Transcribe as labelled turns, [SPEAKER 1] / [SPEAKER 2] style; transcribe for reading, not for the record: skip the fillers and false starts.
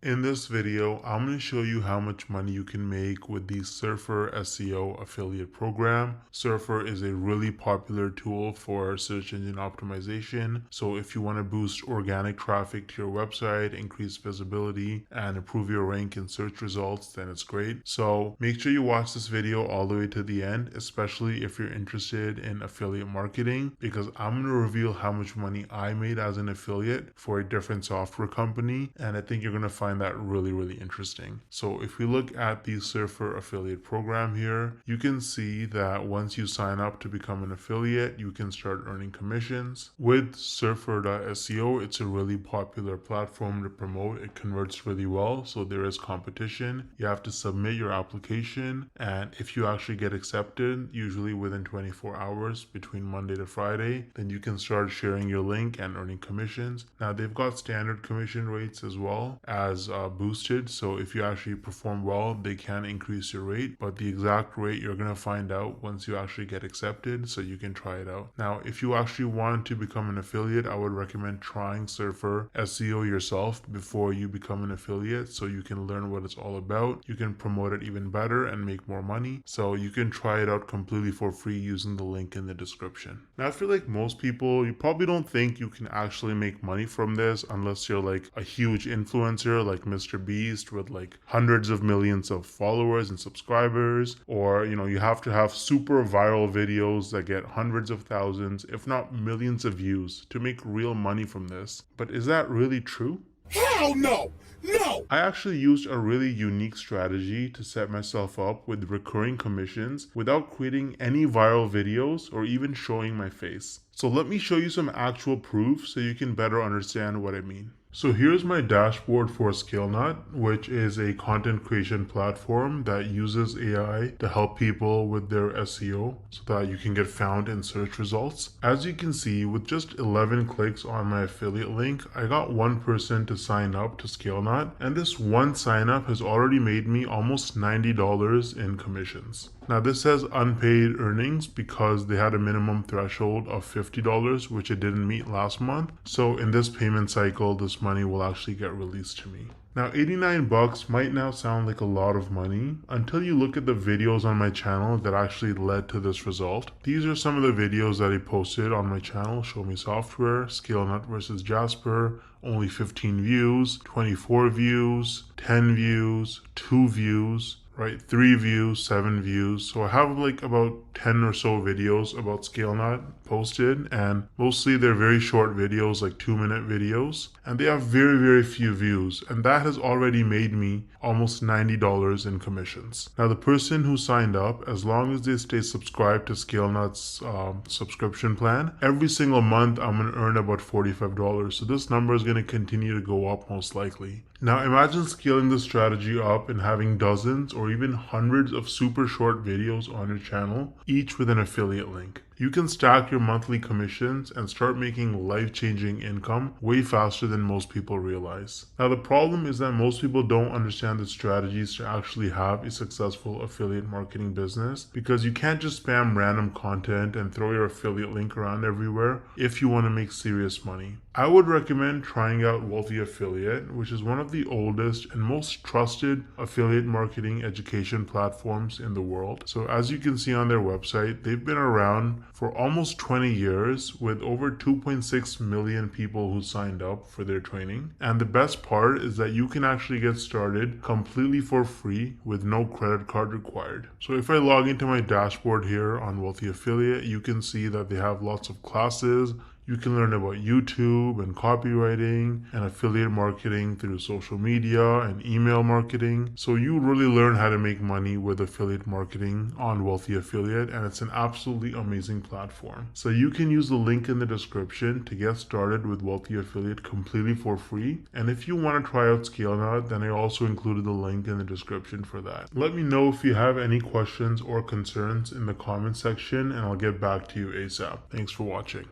[SPEAKER 1] In this video, I'm going to show you how much money you can make with the Surfer SEO affiliate program. Surfer is a really popular tool for search engine optimization. So if you want to boost organic traffic to your website, increase visibility, and improve your rank in search results, then it's great. So make sure you watch this video all the way to the end, especially if you're interested in affiliate marketing, because I'm going to reveal how much money I made as an affiliate for a different software company. And I think you're going to find that really interesting. So if we look at the Surfer affiliate program here, you can see that once you sign up to become an affiliate, you can start earning commissions. With Surfer.seo, it's a really popular platform to promote. It converts really well, so there is competition. You have to submit your application, and if you actually get accepted, usually within 24 hours between Monday to Friday, then you can start sharing your link and earning commissions. Now they've got standard commission rates as well as boosted, so if you actually perform well, they can increase your rate, but the exact rate you're going to find out once you actually get accepted, so you can try it out. Now if you actually want to become an affiliate, I would recommend trying Surfer SEO yourself before you become an affiliate, so you can learn what it's all about. You can promote it even better and make more money, so you can try it out completely for free using the link in the description. Now I feel like most people, you probably don't think you can actually make money from this unless you're like a huge influencer like Mr. Beast with like hundreds of millions of followers and subscribers, or you have to have super viral videos that get hundreds of thousands if not millions of views to make real money from this. But is that really true?
[SPEAKER 2] Hell no! No!
[SPEAKER 1] I actually used a really unique strategy to set myself up with recurring commissions without creating any viral videos or even showing my face. So let me show you some actual proof so you can better understand what I mean. So here's my dashboard for ScaleNut, which is a content creation platform that uses AI to help people with their SEO so that you can get found in search results. As you can see, with just 11 clicks on my affiliate link, I got one person to sign up to ScaleNut, and this one sign up has already made me almost $90 in commissions. Now this says unpaid earnings because they had a minimum threshold of $50, which it didn't meet last month. So in this payment cycle, this money will actually get released to me. Now 89 bucks might now sound like a lot of money until you look at the videos on my channel that actually led to this result. These are some of the videos that I posted on my channel: Show Me Software, ScaleNut versus Jasper, only 15 views, 24 views, 10 views, 2 views, right? 3 views, 7 views. So I have like about 10 or so videos about ScaleNut posted, and mostly they're very short videos, like 2-minute videos, and they have very few views, and that has already made me almost $90 in commissions. Now the person who signed up, as long as they stay subscribed to ScaleNut's subscription plan, every single month I'm going to earn about $45. So this number is going to continue to go up most likely. Now imagine scaling this strategy up and having dozens or even hundreds of super short videos on your channel, each with an affiliate link. You can stack your monthly commissions and start making life-changing income way faster than most people realize. Now the problem is that most people don't understand the strategies to actually have a successful affiliate marketing business, because you can't just spam random content and throw your affiliate link around everywhere if you want to make serious money. I would recommend trying out Wealthy Affiliate, which is one of the oldest and most trusted affiliate marketing education platforms in the world. So as you can see on their website, they've been around for almost 20 years with over 2.6 million people who signed up for their training. And the best part is that you can actually get started completely for free with no credit card required. So if I log into my dashboard here on Wealthy Affiliate, you can see that they have lots of classes. You can learn about YouTube and copywriting and affiliate marketing through social media and email marketing. So you really learn how to make money with affiliate marketing on Wealthy Affiliate, and it's an absolutely amazing platform. So you can use the link in the description to get started with Wealthy Affiliate completely for free. And if you want to try out ScaleNut, then I also included the link in the description for that. Let me know if you have any questions or concerns in the comment section, and I'll get back to you ASAP. Thanks for watching.